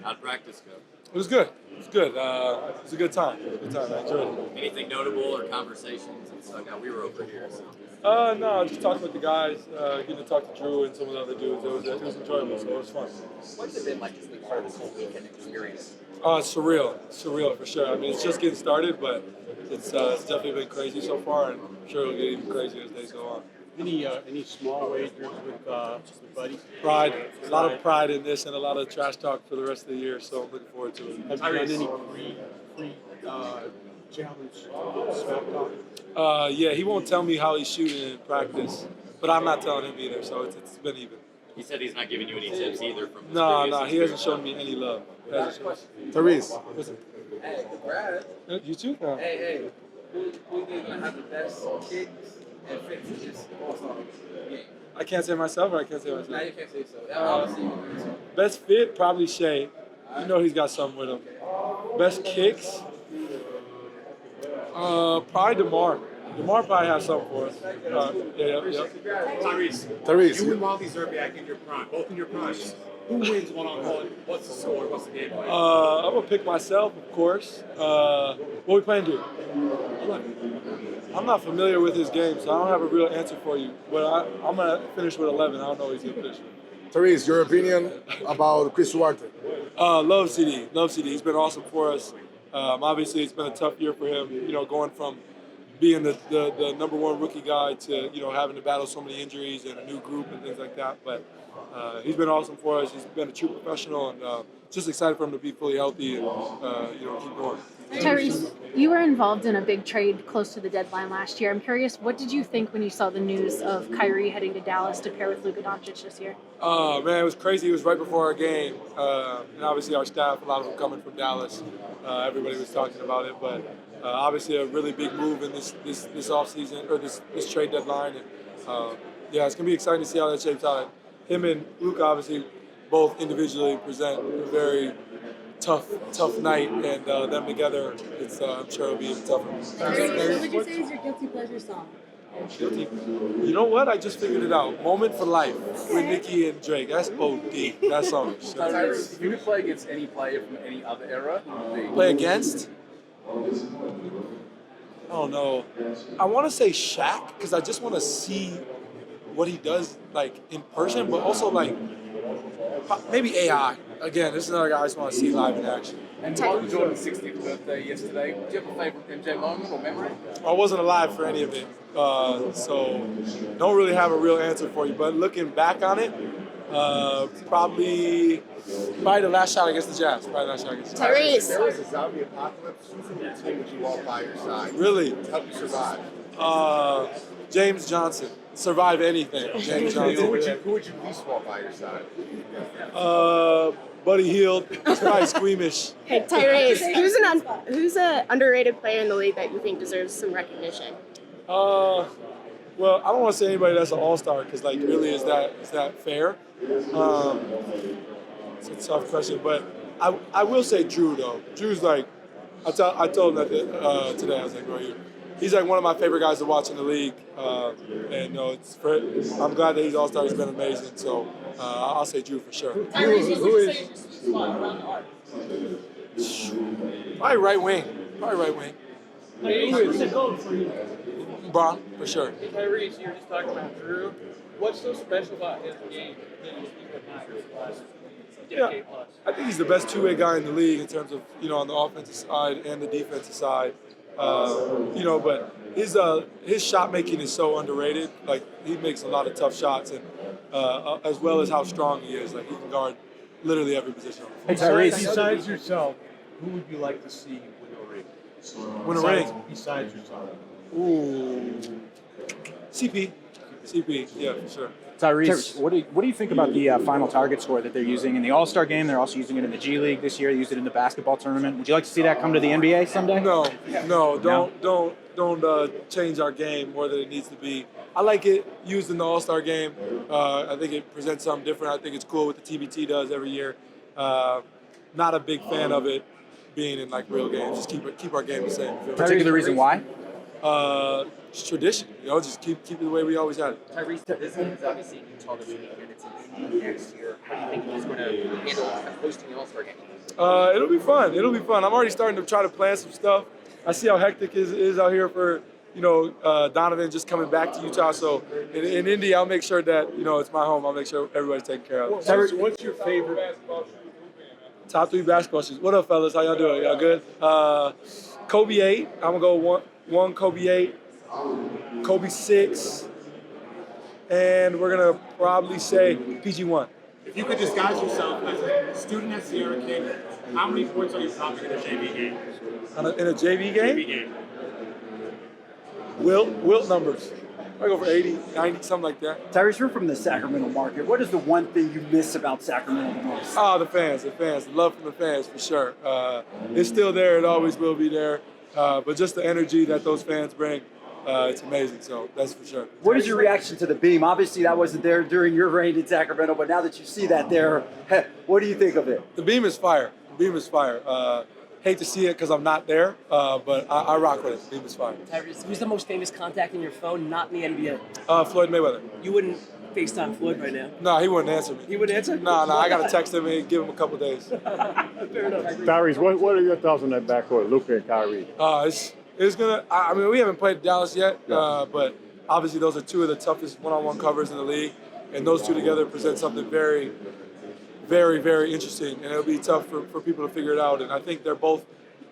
How'd practice go? It was good. It was good. It was a good time. Good time. I enjoyed it. Anything notable or conversations that stuck out? We were over here. So. No, just talking with the guys, getting to talk to Drew and some of the other dudes. It was enjoyable, so it was fun. What's it been like just being part of this whole weekend experience? Surreal for sure. I mean, it's just getting started, but it's definitely been crazy so far, and I'm sure it'll get even crazier as days go on. Any small wagers with buddies? Pride, a lot of pride in this, and a lot of trash talk for the rest of the year. So I'm looking forward to it. Have you done any pre challenge smack talk? Yeah, he won't tell me how he's shooting in practice, but I'm not telling him either. So it's been even. He said he's not giving you any tips either from his No, he hasn't shown me any love. Tyrese. Hey, Brad. You too? No. Hey. Who's gonna have the best kicks and finishes all-star game? I can't say myself, or I can't say myself. Now you can't say so. Obviously, you can say Best fit, probably Shea. You know he's got something with him. Best kicks, probably DeMar. DeMar probably has something for us. Yeah. Tyrese. You and Wally Zerbiak in your prime, both in your primes. Who wins one-on-one? What's the score? What's the game plan? I'm gonna pick myself, of course. What we playing to? I'm not familiar with his game, so I don't have a real answer for you. But I'm gonna finish with 11. I don't know who he's gonna finish with. Tyrese, your opinion about Chris Duarte? Love CD. He's been awesome for us. Obviously, it's been a tough year for him. You know, going from being the number one rookie guy to having to battle so many injuries and a new group and things like that. But he's been awesome for us. He's been a true professional, and just excited for him to be fully healthy and keep going. Tyrese, you were involved in a big trade close to the deadline last year. I'm curious, what did you think when you saw the news of Kyrie heading to Dallas to pair with Luka Doncic this year? Man, it was crazy. It was right before our game, and obviously our staff, a lot of them coming from Dallas. Everybody was talking about it, but obviously a really big move in this offseason or this trade deadline. And it's gonna be exciting to see how that shapes out. Him and Luka obviously both individually present a very tough night, and them together, I'm sure it'll be even tougher. What would you say is your guilty pleasure song? Guilty. You know what? I just figured it out. Moment for Life with Nicki and Drake. That's OD. That song. Tyrese, if you could play against any player from any other era, who would it be? Play against? I don't know. I want to say Shaq because I just want to see what he does like in person, but also like maybe AI. Again, this is another guy I just want to see live in action. And Michael Jordan's 60th birthday yesterday. Do you have a favorite MJ moment or memory? I wasn't alive for any of it, so don't really have a real answer for you. But looking back on it, probably the last shot against the Jazz. Tyrese. If there was a zombie apocalypse, who from your team would you want by your side? Really? To help you survive. James Johnson. Survive anything. James Johnson. Who would you least want by your side? Buddy Hield. He's probably squeamish. Hey Tyrese, who's an underrated player in the league that you think deserves some recognition? Well, I don't want to say anybody that's an all-star because, like, really, is that fair? It's a tough question, but I will say Drew though. Drew's like, I told him that today. I was like, bro, he's like one of my favorite guys to watch in the league, and I'm glad that he's all-star. He's been amazing, so I'll say Drew for sure. Who is Probably right wing. Who's the goat for you? Braun, for sure. Tyrese, you were just talking about Drew. What's so special about his game that you think admires the last decade plus? I think he's the best two-way guy in the league in terms of, on the offensive side and the defensive side. But his shot making is so underrated. Like, he makes a lot of tough shots, and as well as how strong he is. Like, he can guard literally every position. Hey, Tyrese, besides yourself, who would you like to see win a ring? Win a ring? Besides yourself. Ooh. CP, yeah, for sure. Tyrese, what do you think about the final target score that they're using in the All-Star game? They're also using it in the G League this year. They used it in the basketball tournament. Would you like to see that come to the NBA someday? No, don't change our game more than it needs to be. I like it used in the All-Star game. I think it presents something different. I think it's cool what the TBT does every year. Not a big fan of it being in like real games. Just keep our game the same. Particular reason why? just tradition. Just keep it the way we always had it. Tyrese, this game is obviously in Utah this weekend. It's in Indy next year. How do you think he's going to handle hosting the All-Star game? It'll be fun. It'll be fun. I'm already starting to try to plan some stuff. I see how hectic is out here for Donovan just coming back to Utah. So in Indy, I'll make sure that it's my home. I'll make sure everybody's taken care of. What's your favorite? Top 3 basketball shoes. What up, fellas? How y'all doing? Y'all good? Kobe 8. I'm gonna go one Kobe 8, Kobe 6, and we're gonna probably say PG 1. If you could disguise yourself as a student at Sierra King, how many points are you dropping in a JV game? In a JV game? JV game. Wilt numbers. I go for 80, 90, something like that. Tyrese, you're from the Sacramento market. What is the one thing you miss about Sacramento the most? The fans, the love from the fans for sure. It's still there, it always will be there. But just the energy that those fans bring, it's amazing, so that's for sure. What is your reaction to the beam? Obviously that wasn't there during your reign in Sacramento, but now that you see that there, what do you think of it? The beam is fire. Hate to see it because I'm not there, but I rock with it. The beam is fire. Tyrese, who's the most famous contact in your phone, not in the NBA? Floyd Mayweather. You wouldn't FaceTime Floyd right now. No, he wouldn't answer me. He wouldn't answer? No, I got to text him and give him a couple days. Fair enough. Tyrese, what are your thoughts on that backcourt, Luka and Kyrie? It's gonna. I mean, we haven't played Dallas yet, but obviously those are 2 of the toughest one-on-one covers in the league, and those 2 together present something very, very, very interesting, and it'll be tough for people to figure it out. And I think they're both.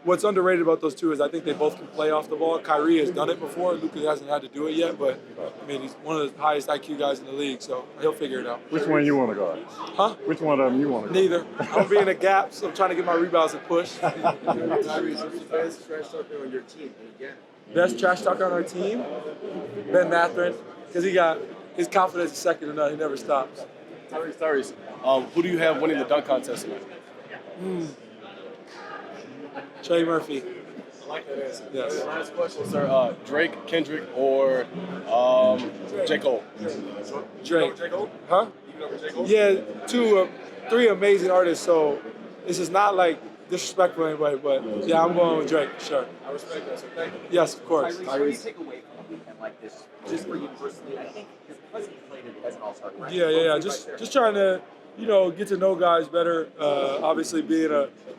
What's underrated about those 2 is I think they both can play off the ball. Kyrie has done it before. Luka hasn't had to do it yet, but I mean, he's one of the highest IQ guys in the league, so he'll figure it out. Which one you want to guard? Huh? Which one of them you want to guard? Neither. I'm being a gap, so I'm trying to get my rebounds and push. Tyrese, who's the best trash talker on your team? Best trash talker on our team? Ben Matherin, because his confidence is second to none. He never stops. Tyrese, who do you have winning the dunk contest tonight? Trey Murphy. I like that answer. Yes. Last question, sir. Drake, Kendrick, or J. Cole? Drake. J. Cole? Huh? You know J. Cole? Yeah, 3 amazing artists, so this is not like disrespectful to anybody, but yeah, I'm going with Drake, sure. I respect that, sir. Thank you. Yes, of course. Tyrese, what do you take away from a weekend like this, just for you personally? I think because he played it as an All-Star, right? Yeah. Just trying to, get to know guys better. Obviously, being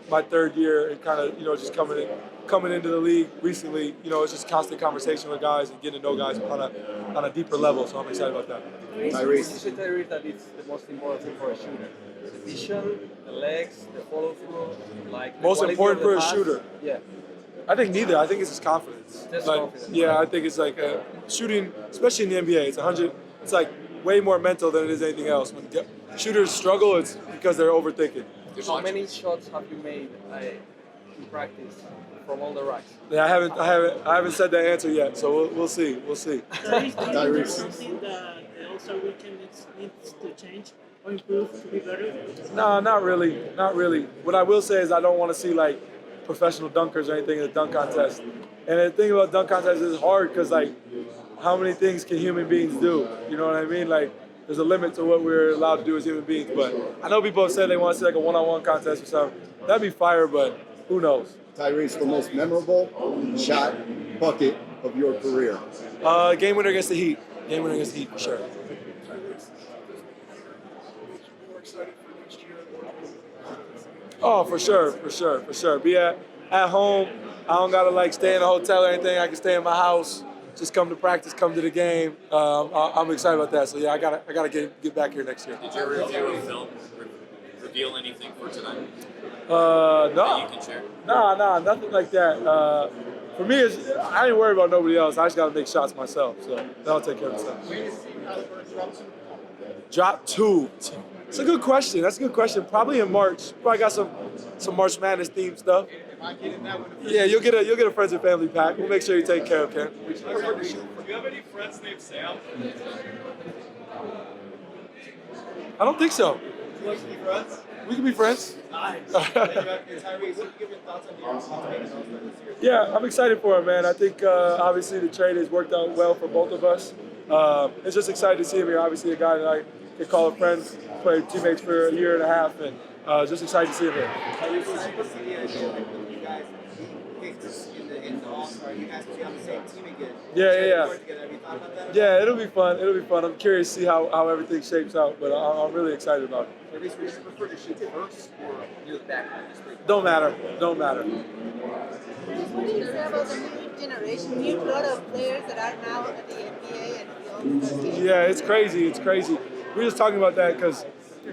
my 3rd year and kind of, just coming into the league recently, it's just constant conversation with guys and getting to know guys on a deeper level. So I'm excited about that. Tyrese. Tyrese, that it's the most important thing for a shooter. The vision, the legs, the follow through, like the Most quality important of the for a pass. shooter. Yeah. I think neither. I think it's his confidence. Just like, confidence. Yeah, I think it's like shooting, especially in the NBA. It's 100. It's like way more mental than it is anything else. When shooters struggle, it's because they're overthinking. How many shots have you made in practice from all the racks? Yeah, I haven't said that answer yet. So we'll see. We'll see. Tyrese, something that the All-Star weekend needs to change or improve to be better? No, not really. Not really. What I will say is I don't want to see like professional dunkers or anything in the dunk contest. And the thing about dunk contest is hard because like how many things can human beings do? You know what I mean? Like there's a limit to what we're allowed to do as human beings. But I know people have said they want to see like a one-on-one contest or something. That'd be fire, but who knows? Tyrese, the most memorable shot bucket of your career? Game winner against the Heat. Game winner against the Heat for sure. Oh, for sure. Be at home. I don't gotta like stay in a hotel or anything. I can stay in my house. Just come to practice, come to the game. I'm excited about that. So yeah, I gotta get back here next year. Did your review of film reveal anything for tonight? No. That you can share? Nah, nothing like that. For me, I ain't worried about nobody else. I just gotta make shots myself. So that'll take care of itself. Drop 2. It's a good question. That's a good question. Probably in March. Probably got some March Madness themed stuff. Yeah, you'll get a friends and family pack. We'll make sure you take care of Ken. Do you have any friends named Sam? I don't think so. Would you like to be friends? We can be friends. Nice. Tyrese, what give your thoughts on the All-Star this year? Yeah, I'm excited for it, man. I think obviously the trade has worked out well for both of us. It's just exciting to see him here. Obviously, a guy that I could call a friend, played teammates for a year and a half, and just excited to see him here. You guys picked in the All-Star. You guys will be on the same team again. Yeah. Have you thought about that? Yeah, it'll be fun. It'll be fun. I'm curious to see how everything shapes out, but I'm really excited about it. Tyrese, would you prefer to shoot first or near the back of the street? Don't matter. Don't matter. What do you say about the new generation, new blood of players that are now at the NBA and the All-Star team? Yeah, it's crazy. It's crazy. We were just talking about that because,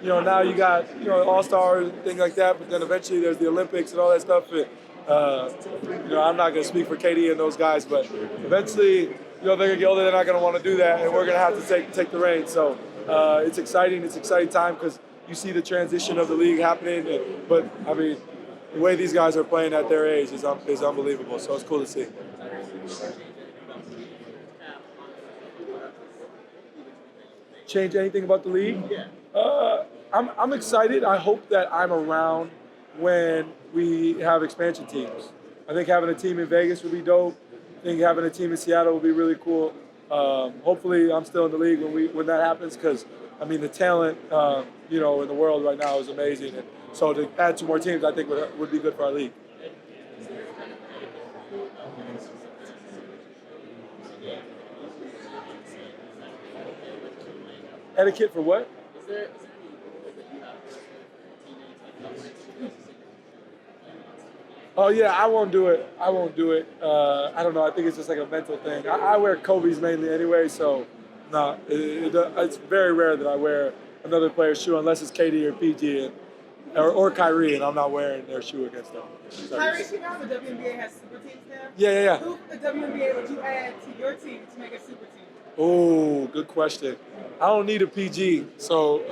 now you got, All-Star and things like that, but then eventually there's the Olympics and all that stuff. And, I'm not going to speak for KD and those guys, but eventually, they're going to get older. They're not going to want to do that, and we're going to have to take the reins. So it's exciting. It's an exciting time because you see the transition of the league happening. But, I mean, the way these guys are playing at their age is unbelievable. So it's cool to see. Change anything about the league? I'm excited. I hope that I'm around when we have expansion teams. I think having a team in Vegas would be dope. I think having a team in Seattle would be really cool. Hopefully, I'm still in the league when that happens because, the talent, in the world right now is amazing. And so to add 2 more teams, I think would be good for our league. Etiquette for what? Oh yeah, I won't do it. I don't know. I think it's just like a mental thing. I wear Kobe's mainly anyway, so no. It's very rare that I wear another player's shoe unless it's KD or PG or Kyrie, and I'm not wearing their shoe against them. Tyrese, you know the WNBA has super teams now? Yeah. Who the WNBA would you add to your team to make a super team? Oh, good question. I don't need a PG, so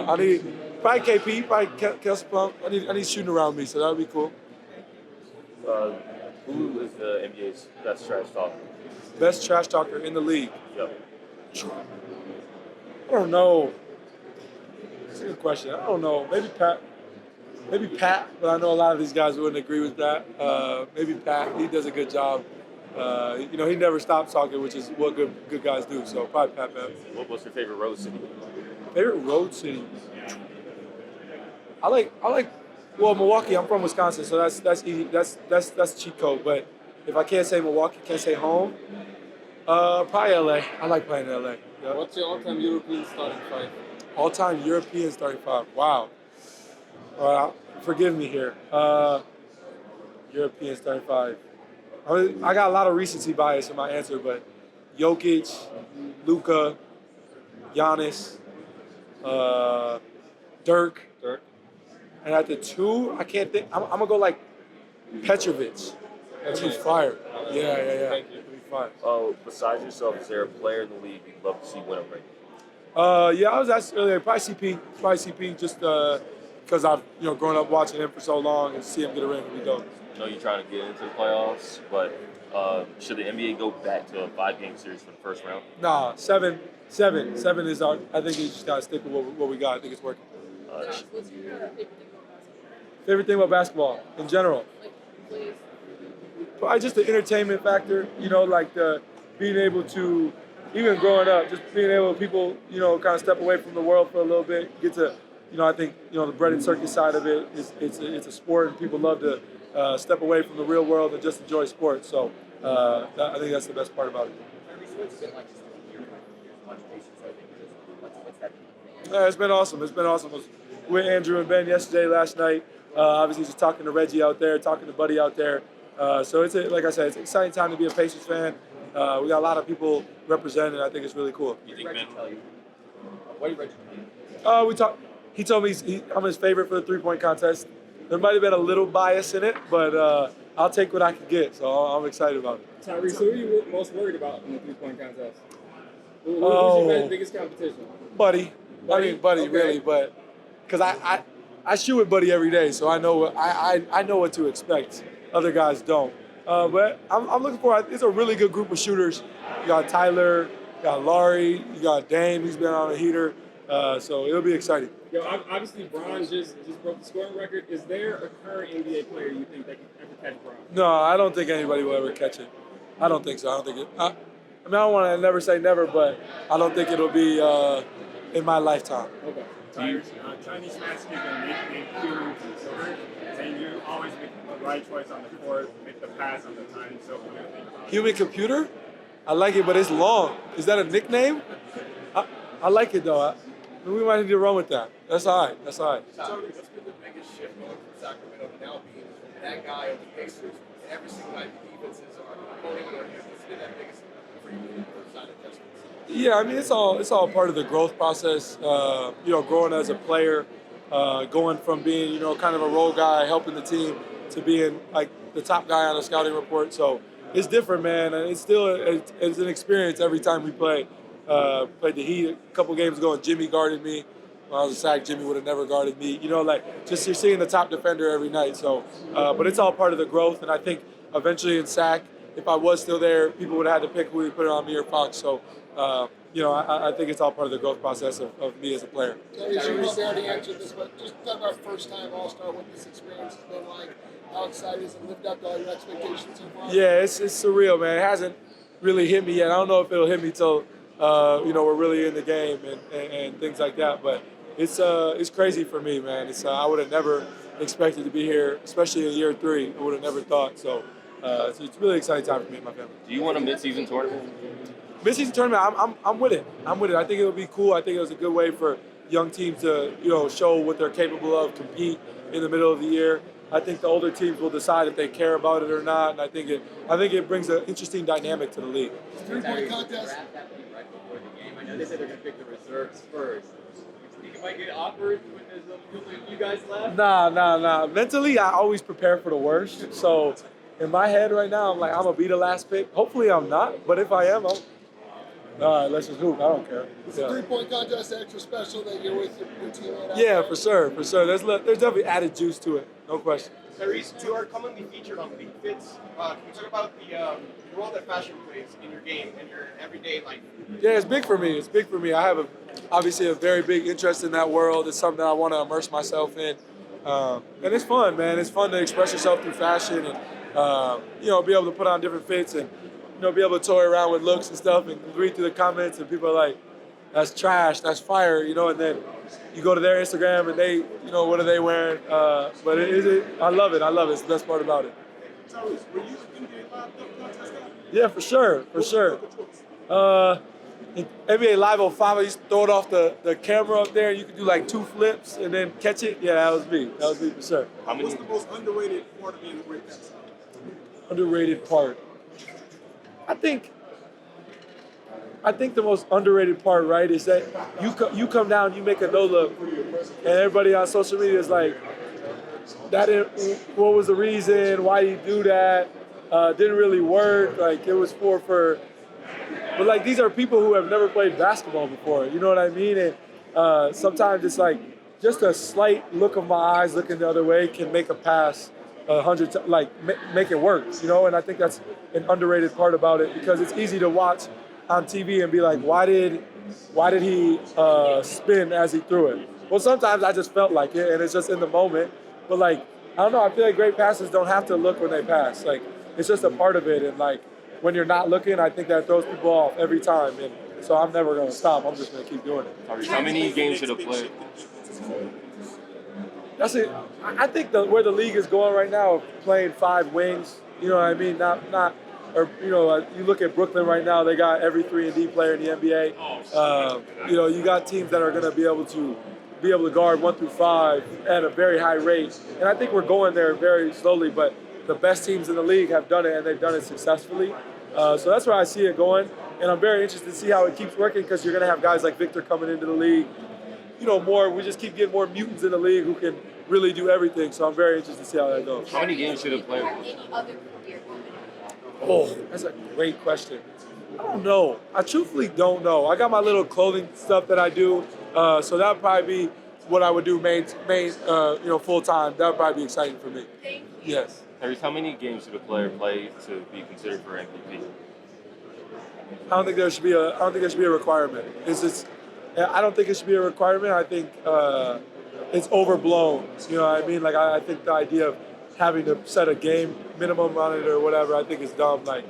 I need probably KP, probably Kelsey Plum. I need shooting around me, so that would be cool. Who is the NBA's best trash talker? Best trash talker in the league? Yep. I don't know. That's a good question. I don't know. Maybe Pat, but I know a lot of these guys wouldn't agree with that. Maybe Pat. He does a good job. He never stops talking, which is what good guys do. So probably Pat. What's your favorite road city? Favorite road city? I like. Well, Milwaukee. I'm from Wisconsin, so that's easy. That's cheat code. But if I can't say Milwaukee, can't say home. Probably LA. I like playing in LA. Yeah. What's your all-time European starting five? All-time European starting five. Wow. Forgive me here. European starting five. I got a lot of recency bias in my answer, but Jokic, Luka, Giannis, Dirk. And at the 2, I can't think. I'm gonna go like Petrovic. That'd be fire. Yeah. That'd be fire. Besides yourself, is there a player in the league you'd love to see win a ring? I was asked earlier. Probably CP. Just because I've grown up watching him for so long and see him get a ring would be dope. I know you're trying to get into the playoffs, but should the NBA go back to a 5-game series for the first round? Nah, 7 is our. I think you just gotta stick with what we got. I think it's working. Favorite thing about basketball in general? Probably just the entertainment factor. Like the being able to, even growing up, just being able to people, kind of step away from the world for a little bit, get to, I think, the bread and circus side of it is it's a sport, and people love to step away from the real world and just enjoy sports. So I think that's the best part about it. It's been awesome. I was with Andrew and Ben yesterday, last night. Obviously, just talking to Reggie out there, talking to Buddy out there. So like I said, it's an exciting time to be a Pacers fan. We got a lot of people representing. I think it's really cool. What did Reggie tell you? What did Reggie tell you? We talked. He told me I'm his favorite for the 3-point contest. There might have been a little bias in it, but I'll take what I can get. So I'm excited about it. Tyrese, who are you most worried about in the 3-point contest? Who's your biggest competition? Buddy, okay. Really, but because I shoot with Buddy every day, so I know what to expect. Other guys don't. But I'm looking for. It's a really good group of shooters. You got Tyler, you got Laurie, you got Dame. He's been on a heater, so it'll be exciting. Yo, obviously, Bron just broke the scoring record. Is there a current NBA player you think that can ever catch Bron? No, I don't think anybody will ever catch it. I don't think so. I don't want to never say never, but I don't think it'll be in my lifetime. Okay. Chinese fans give a nickname human computer, saying you always make the right choice on the court, make the pass on the time. So what do you think about it? Human computer? I like it, but it's long. Is that a nickname? I like it though. We might need to run with that. That's all right. That's all right. What's been the biggest shift going from Sacramento to now being that guy of the Pacers, and every single night the defenses are pulling on you? What's been that biggest for you side adjustments? Yeah, I mean it's all part of the growth process. Growing as a player, going from being kind of a role guy helping the team to being like the top guy on the scouting report. So it's different, man, and it's still it's an experience every time we play. Played the Heat a couple games ago, and Jimmy guarded me. When I was a Sac, Jimmy would have never guarded me. Just you're seeing the top defender every night. So, but it's all part of the growth, and I think eventually in Sac, if I was still there, people would have had to pick who we put it on, me or Fox. So, I think it's all part of the growth process of me as a player. Tyrese, you probably already answered this, but just talk about first-time All-Star, what this experience has been like, how excited is it, lived up to all your expectations so far? Yeah, it's surreal, man. It hasn't really hit me yet. I don't know if it'll hit me till we're really in the game and things like that. But it's crazy for me, man. I would have never expected to be here, especially in year 3. I would have never thought. So it's a really exciting time for me and my family. Do you want a mid-season tournament? Mid-season tournament, I'm with it. I'm with it. I think it'll be cool. I think it was a good way for young teams to show what they're capable of, compete in the middle of the year. I think the older teams will decide if they care about it or not, and I think it brings an interesting dynamic to the league. Three-point contest. Right before the game, I know they said they're going to pick the reserves first. Do you think it might get awkward when there's you guys left? Nah. Mentally, I always prepare for the worst. So in my head right now, I'm like, I'm going to be the last pick. Hopefully I'm not, but if I am, all right, let's just hoop. I don't care. Is the three-point contest extra special that you're with your teammate? Yeah, for sure. There's definitely added juice to it. No question. Tyrese, you are commonly featured on League Fits. Can you talk about the role that fashion plays in your game and your everyday life? Yeah, it's big for me. I have obviously a very big interest in that world. It's something that I want to immerse myself in. And it's fun, man. It's fun to express yourself through fashion and, be able to put on different fits and, be able to toy around with looks and stuff and read through the comments and people are like, that's trash, that's fire, and then you go to their Instagram and they, what are they wearing? But I love it. It's the best part about it. Tyrese, were you the NBA Live contest guy? Yeah, for sure. In NBA Live 05, I used to throw it off the camera up there and you could do like 2 flips and then catch it. Yeah, that was me for sure. What's the most underrated part of being a great dancer? Underrated part. I think the most underrated part, right, is that you come down, you make a no look, and everybody on social media is like, what was the reason? Why do you do that? Didn't really work. Like it was but like these are people who have never played basketball before. You know what I mean? And sometimes it's like just a slight look of my eyes looking the other way can make a pass 100 times, like make it work. And I think that's an underrated part about it because it's easy to watch on TV and be like, why did he spin as he threw it? Well, sometimes I just felt like it, and it's just in the moment. But like, I don't know. I feel like great passers don't have to look when they pass. Like, it's just a part of it. And like, when you're not looking, I think that throws people off every time. And so I'm never going to stop. I'm just going to keep doing it. How many games should have played? That's it. I think where the league is going right now, playing 5 wings. You know what I mean? You look at Brooklyn right now. They got every 3-and-D player in the NBA. You got teams that are going to be able to guard 1 through 5 at a very high rate. And I think we're going there very slowly. But the best teams in the league have done it, and they've done it successfully. So that's where I see it going. And I'm very interested to see how it keeps working because you're going to have guys like Victor coming into the league. We just keep getting more mutants in the league who can really do everything. So I'm very interested to see how that goes. How many games should have played? Oh, that's a great question. I don't know. I truthfully don't know. I got my little clothing stuff that I do, so that would probably be what I would do main full time. That would probably be exciting for me. Yes. Tyrese, how many games should a player play to be considered for MVP? I don't think there should be a requirement. I don't think it should be a requirement. I think it's overblown. You know what I mean? Like I think the idea of having to set a game minimum on it or whatever, I think is dumb. Like,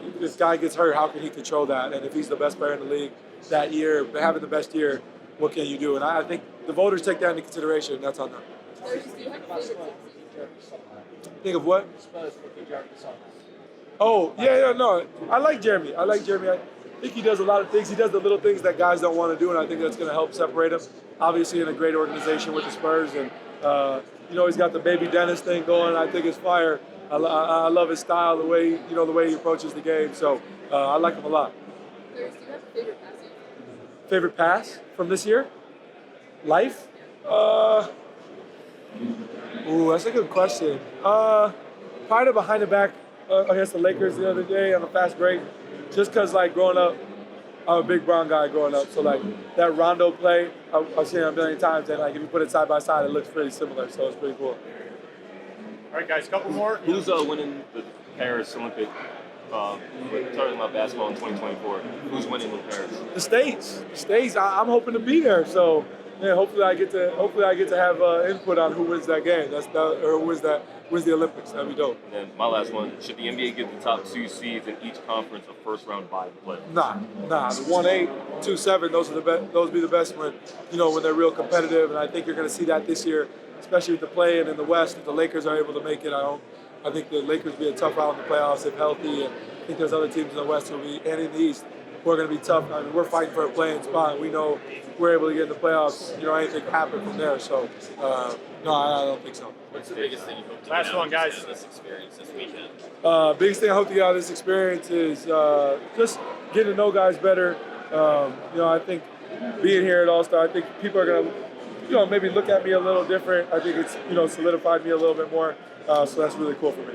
if this guy gets hurt, how can he control that? And if he's the best player in the league that year, having the best year, what can you do? And I think the voters take that into consideration, and that's on them. Think of what? Oh, yeah, no. I like Jeremy. I think he does a lot of things. He does the little things that guys don't want to do, and I think that's going to help separate him. Obviously, in a great organization with the Spurs, and he's got the baby Dennis thing going. I think it's fire. I love his style, the way he approaches the game. So I like him a lot. Favorite pass from this year? Life? That's a good question. Probably the behind the back against the Lakers the other day on a fast break. Just because, growing up, I'm a big Brown guy growing up. So, that Rondo play, I've seen it a million times. And, if you put it side by side, it looks pretty similar. So, it's pretty cool. All right, guys, a couple more. Who's winning the Paris Olympic? We're talking about basketball in 2024. Who's winning in Paris? The States. I'm hoping to be there. So, yeah, hopefully I get to have input on who wins that game. Or wins the Olympics. That'd be dope. And then my last one: should the NBA give the top 2 seeds in each conference a first-round bye to play? Nah. The 1-8, 2-7. Those are the best. Those be the best when they're real competitive. And I think you're going to see that this year, especially with the play-in in the West. If the Lakers are able to make it, I think the Lakers will be a tough out in the playoffs if healthy. And I think there's other teams in the West and in the East who are going to be tough. I mean, we're fighting for a play-in spot. And we know we're able to get in the playoffs. Anything can happen from there. So, no, I don't think so. What's the biggest thing you hope to Last get out one, guys. of this experience this weekend? Biggest thing I hope to get out of this experience is just getting to know guys better. I think being here at All-Star, I think people are going to, maybe look at me a little different. I think it's, solidified me a little bit more. So that's really cool for me.